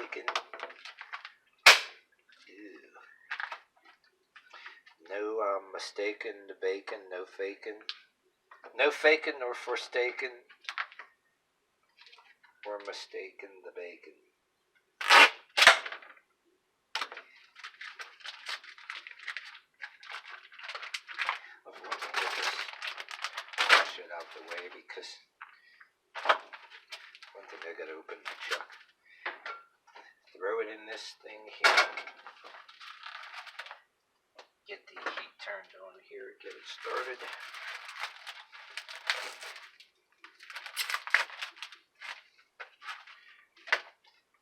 bacon. Ew. No mistaking the bacon, no faking. No faking nor forsaking or mistaking the bacon. I want to get this shit out the way because one thing I gotta open my chuck. Throw it in this thing here. Get the heat turned on here, get it started.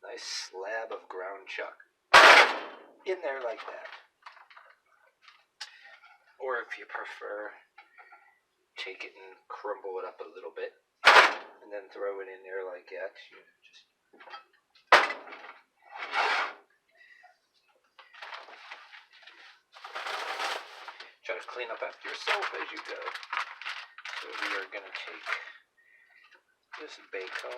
Nice slab of ground chuck. In there like that. Or if you prefer, take it and crumble it up a little bit. And then throw it in there like that. You know, just try to clean up after yourself as you go. So we are going to take this bacon.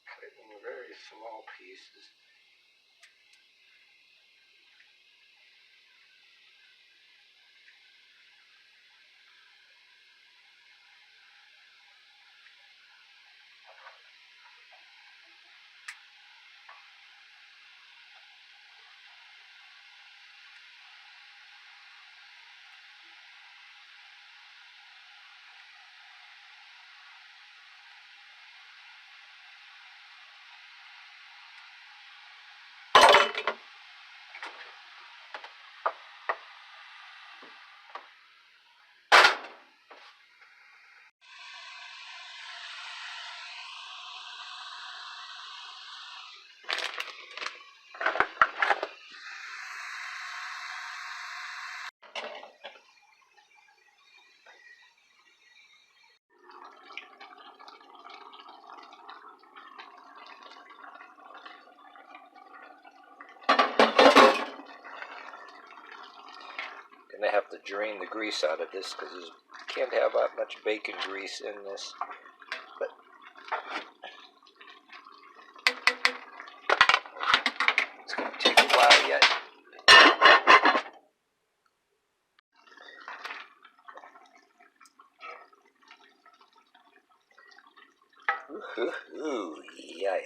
Cut it in very small pieces. Gonna have to drain the grease out of this because you can't have that much bacon grease in this. But it's gonna take a while yet. Ooh, yeah.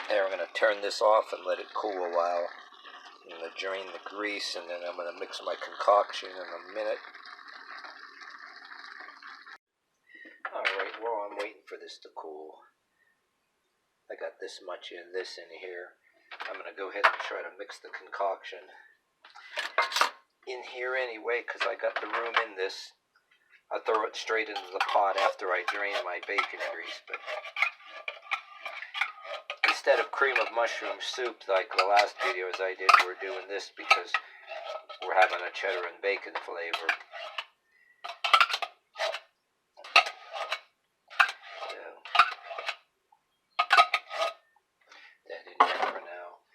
Now we're going to turn this off and let it cool a while. I'm going to drain the grease and then I'm going to mix my concoction in a minute. Alright, while I'm waiting for this to cool, I got this much in here. I'm going to go ahead and try to mix the concoction in here anyway because I got the room in this. I'll throw it straight into the pot after I drain my bacon grease, but instead of cream of mushroom soup like the last videos I did, we're doing this because we're having a cheddar and bacon flavor. So, that in there for now.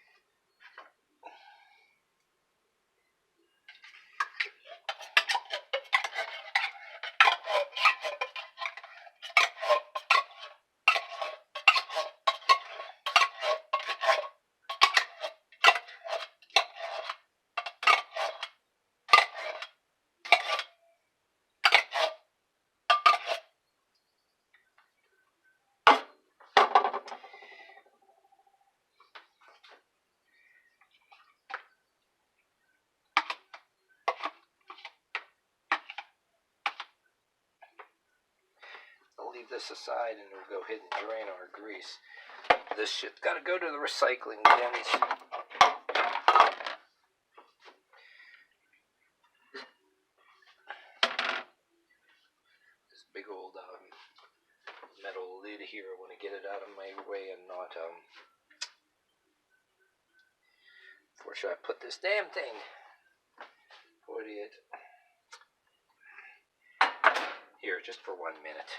this aside and we'll go ahead and drain our grease. This shit's got to go to the recycling bins. This big old metal lid here, I want to get it out of my way and not where should I put this damn thing? Put it here just for 1 minute.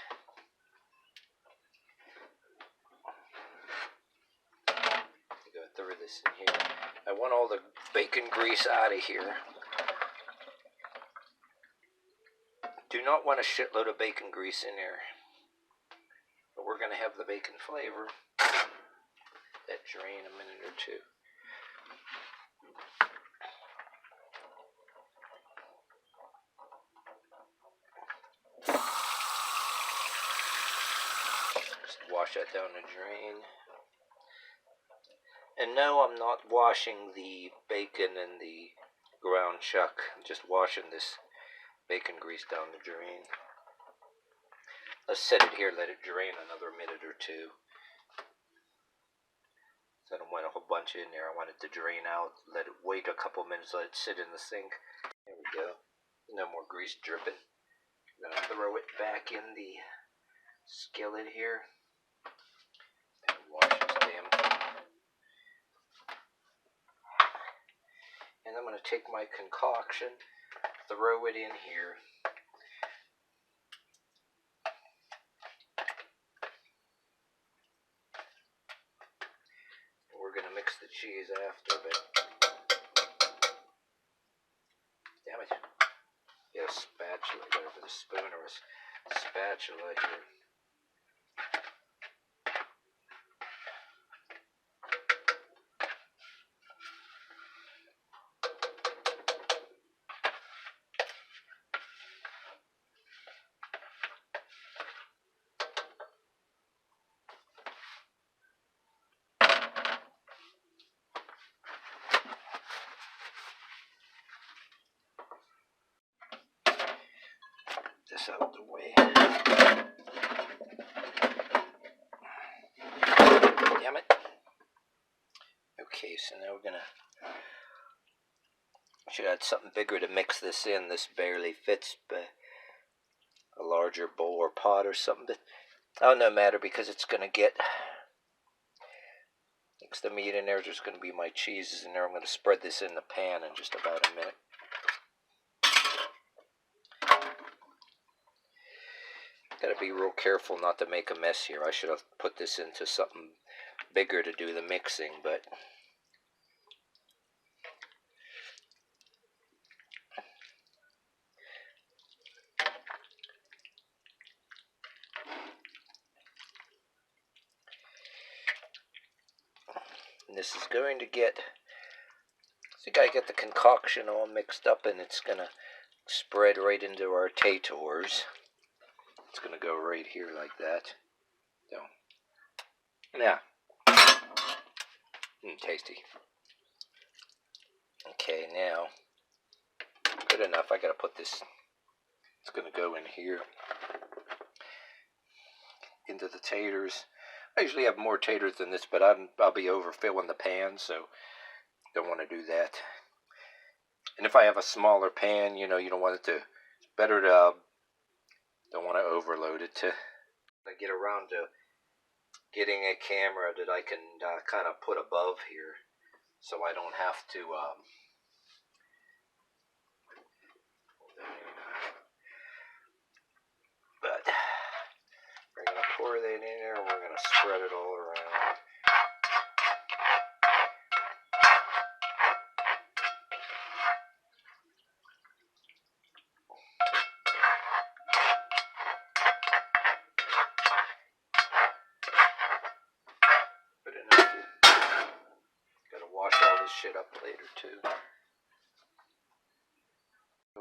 Go through this in here. I want all the bacon grease out of here. Do not want a shitload of bacon grease in there. But we're going to have the bacon flavor. Let that drain a minute or two. Just wash that down the drain. And no, I'm not washing the bacon and the ground chuck. I'm just washing this bacon grease down the drain. Let's set it here, let it drain another minute or two. So I don't want a whole bunch in there. I want it to drain out. Let it wait a couple minutes, let it sit in the sink. There we go. No more grease dripping. I'm going to throw it back in the skillet here. And wash this damn thing. And I'm going to take my concoction, throw it in here. We're going to mix the cheese after, but damn it. Get a spatula, whatever, the spoon or a spatula here. This out of the way. Damn it. Okay, so now we're gonna should add something bigger to mix this in. This barely fits a larger bowl or pot or something, but oh, no matter, because it's gonna get mix the meat in there. There's gonna be my cheeses in there. I'm gonna spread this in the pan in just about a minute. Gotta be real careful not to make a mess here. I should have put this into something bigger to do the mixing, but and this is going to get, so you gotta get the concoction all mixed up, and it's gonna spread right into our taters. It's gonna go right here like that. So, yeah. Tasty. Okay, now, good enough. I gotta put this, it's gonna go in here, into the taters. I usually have more taters than this, but I'll be overfilling the pan, so don't want to do that. And if I have a smaller pan, you don't want it to, it's better to, don't want to overload it. I get around to getting a camera that I can kind of put above here, so I don't have to but we're going to pour that in there, and we're going to spread it all around. Good enough. Gotta wash all this shit up later too.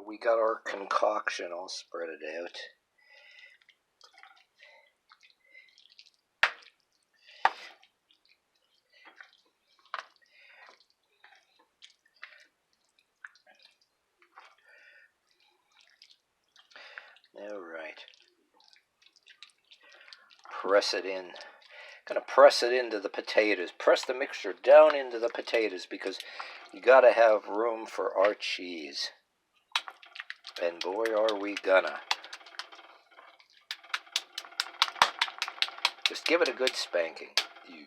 We got our concoction all spread it out. All right. press it in. Gonna press it into the potatoes. Press the mixture down into the potatoes because you gotta have room for our cheese. And boy, are we gonna. Just give it a good spanking. You,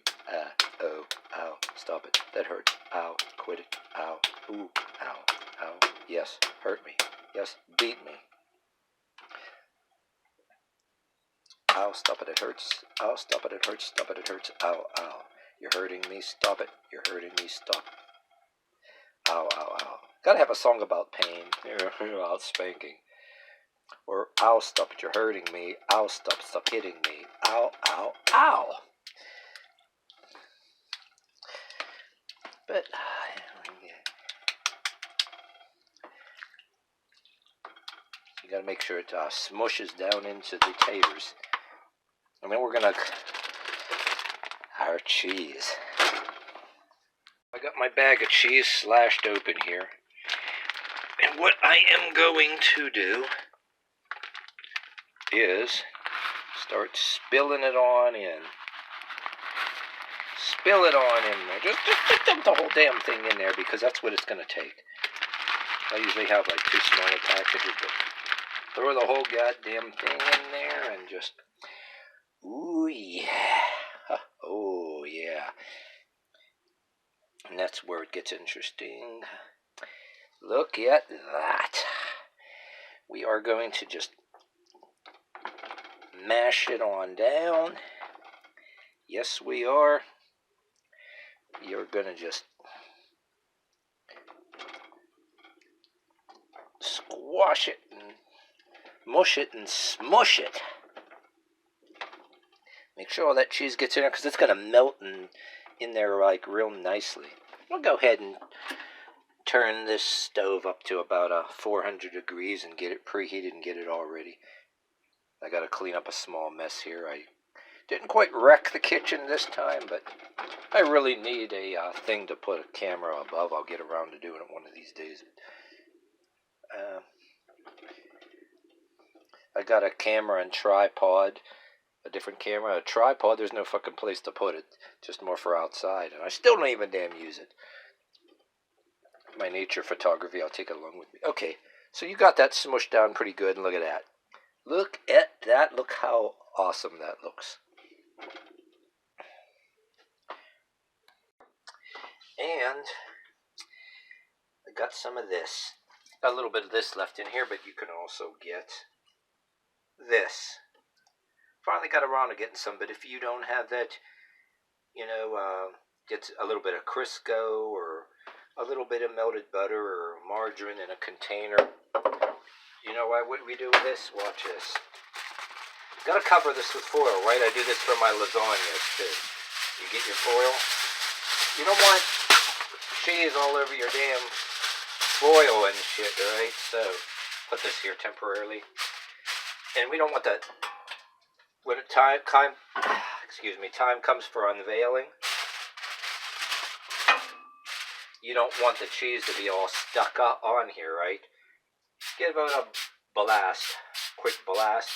oh, ow, stop it. That hurts. Ow, quit it. Ow, ooh, ow, ow. Yes, hurt me. Yes, beat me. Ow, stop it, it hurts. Ow, stop it, it hurts. Stop it, it hurts. Ow, ow. You're hurting me, stop it. You're hurting me, stop. Ow, ow, ow. Gotta have a song about pain. About spanking. Or, ow, stop it, you're hurting me. Ow, stop hitting me. Ow, ow, ow. But, you gotta make sure it smushes down into the taters. And then we're gonna, our cheese. I got my bag of cheese slashed open here. And what I am going to do is start spilling it on in. Spill it on in there. Just dump the whole damn thing in there because that's what it's going to take. I usually have like 2 smaller packages, but throw the whole goddamn thing in there and just, ooh yeah. Oh yeah. And that's where it gets interesting. Look at that. We are going to just mash it on down. Yes, we are. You're going to just squash it and mush it and smush it. Make sure all that cheese gets in there because it's going to melt in there like real nicely. I'll go ahead and turn this stove up to about 400 degrees and get it preheated and get it all ready. I got to clean up a small mess here. I didn't quite wreck the kitchen this time, but I really need a thing to put a camera above. I'll get around to doing it one of these days. I got a camera and tripod, a different camera. A tripod, there's no fucking place to put it. Just more for outside, and I still don't even damn use it. My nature photography, I'll take it along with me. Okay, so you got that smushed down pretty good, and look at that. Look at that. Look how awesome that looks. And I got some of this. Got a little bit of this left in here, but you can also get this. Finally got around to getting some, but if you don't have that, get a little bit of Crisco or a little bit of melted butter or margarine in a container. You know what we do with this? Watch this. Got to cover this with foil, right? I do this for my lasagnas too. You get your foil. You don't want cheese all over your damn foil and shit, right? So put this here temporarily. And we don't want that. When time comes for unveiling, you don't want the cheese to be all stuck up on here, right? Give it a blast, quick blast.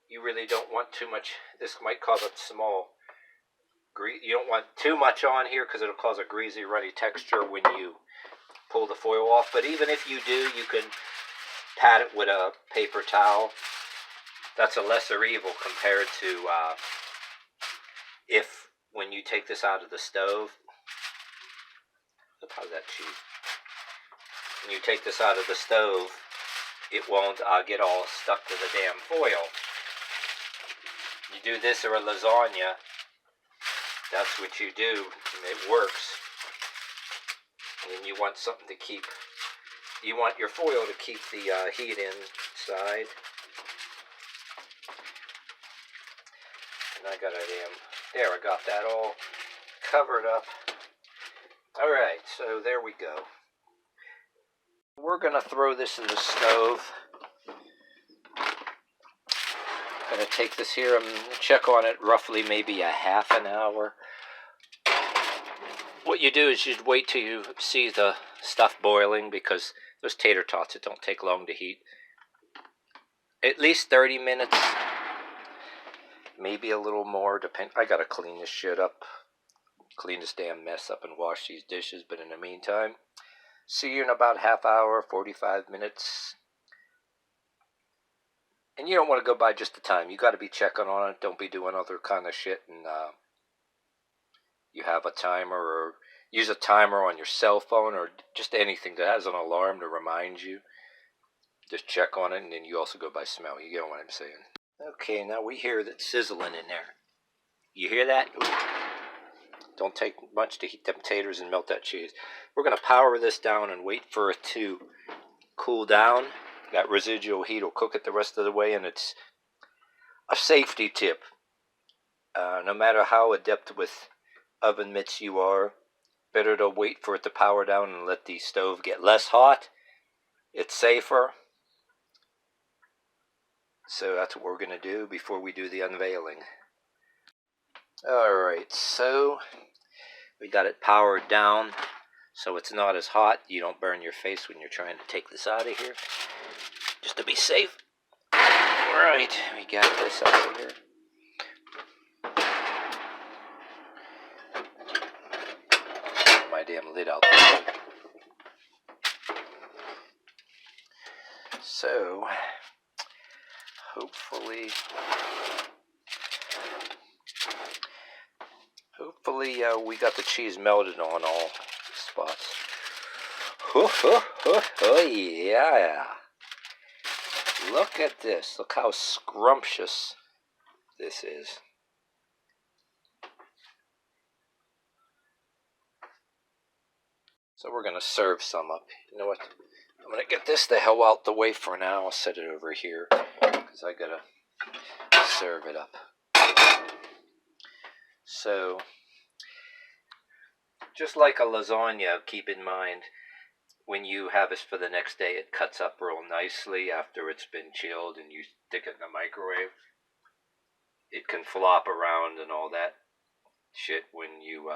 You really don't want too much. This might cause a small you don't want too much on here because it'll cause a greasy, runny texture when you pull the foil off. But even if you do, you can pat it with a paper towel. That's a lesser evil compared to if when you take this out of the stove. Look how that cheese. When you take this out of the stove, it won't get all stuck to the damn foil. You do this or a lasagna, that's what you do, and it works. And you want something to keep, you want your foil to keep the heat inside. And I got there, I got that all covered up. Alright, so there we go. We're going to throw this in the stove. I'm going to take this here and check on it roughly maybe a half an hour. What you do is you wait till you see the stuff boiling because those tater tots, it don't take long to heat. at least 30 minutes, maybe a little more. I gotta clean this shit up, clean this damn mess up, and wash these dishes. But in the meantime, see you in about half hour, 45 minutes. And you don't want to go by just the time. You got to be checking on it. Don't be doing other kind of shit. And you have a timer, or use a timer on your cell phone, or just anything that has an alarm to remind you. Just check on it, and then you also go by smell. You get what I'm saying? Okay, now we hear that sizzling in there. You hear that? Ooh. Don't take much to heat them taters and melt that cheese. We're going to power this down and wait for it to cool down. That residual heat will cook it the rest of the way, and it's a safety tip. No matter how adept with oven mitts you are, better to wait for it to power down and let the stove get less hot. It's safer. So that's what we're going to do before we do the unveiling. Alright, so we got it powered down so it's not as hot. You don't burn your face when you're trying to take this out of here. Just to be safe. Alright, we got this out of here. My damn lid out there. So, hopefully we got the cheese melted on all spots. Oh yeah. Look at this. Look how scrumptious this is. So we're going to serve some up. You know what? I'm going to get this the hell out the way for now. I'll set it over here because I got to serve it up. So, just like a lasagna, keep in mind, when you have this for the next day, it cuts up real nicely after it's been chilled and you stick it in the microwave. It can flop around and all that shit when you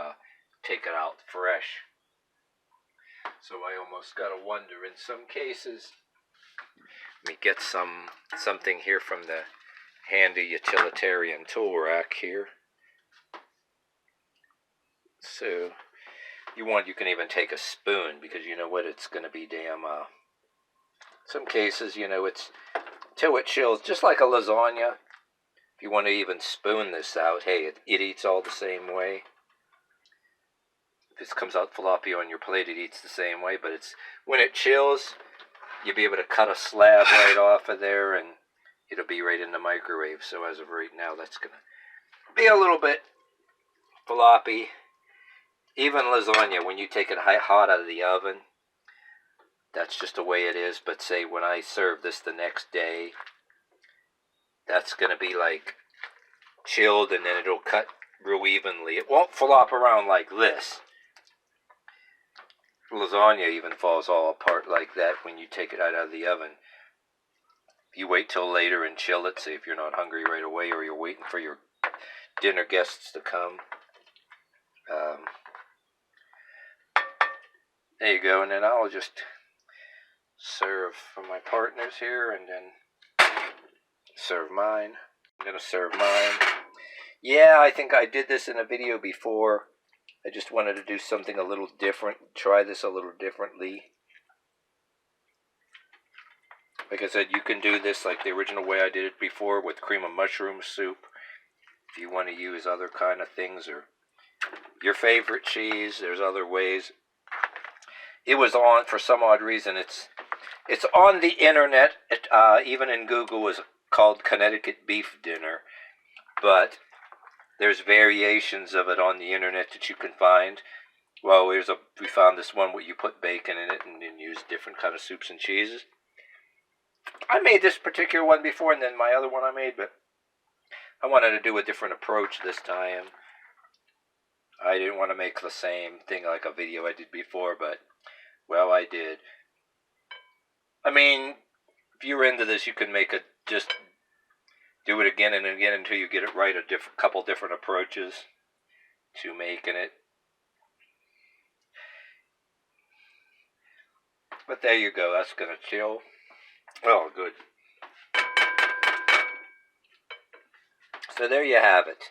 take it out fresh. So I almost gotta wonder in some cases. Let me get something here from the handy utilitarian tool rack here. So you can even take a spoon, because you know what, it's gonna be damn some cases, you know, it's till it chills, just like a lasagna. If you want to even spoon this out, hey, it eats all the same way. If this comes out floppy on your plate, it eats the same way, but it's when it chills, you'll be able to cut a slab right off of there, and it'll be right in the microwave. So as of right now, that's gonna be a little bit floppy. Even lasagna, when you take it hot out of the oven, that's just the way it is. But say when I serve this the next day, that's gonna be like chilled, and then it'll cut real evenly. It won't flop around like this. Lasagna even falls all apart like that when you take it out of the oven. If you wait till later and chill it, say if you're not hungry right away, or you're waiting for your dinner guests to come, there you go. And then I'll just serve for my partners here, and then serve mine. I'm gonna serve mine. Yeah, I think I did this in a video before. I just wanted to do something a little different. Try this a little differently. Like I said, you can do this like the original way I did it before with cream of mushroom soup. If you want to use other kind of things, or your favorite cheese, there's other ways. It was on, for some odd reason, it's on the internet. Even in Google, is called Connecticut beef dinner. But there's variations of it on the internet that you can find. Well, we found this one where you put bacon in it and then use different kind of soups and cheeses. I made this particular one before, and then my other one I made, but I wanted to do a different approach this time. I didn't want to make the same thing like a video I did before, but, well, I did. I mean, if you're into this, you can make it, just do it again and again until you get it right. Couple different approaches to making it. But there you go. That's gonna chill. Oh, good. So there you have it.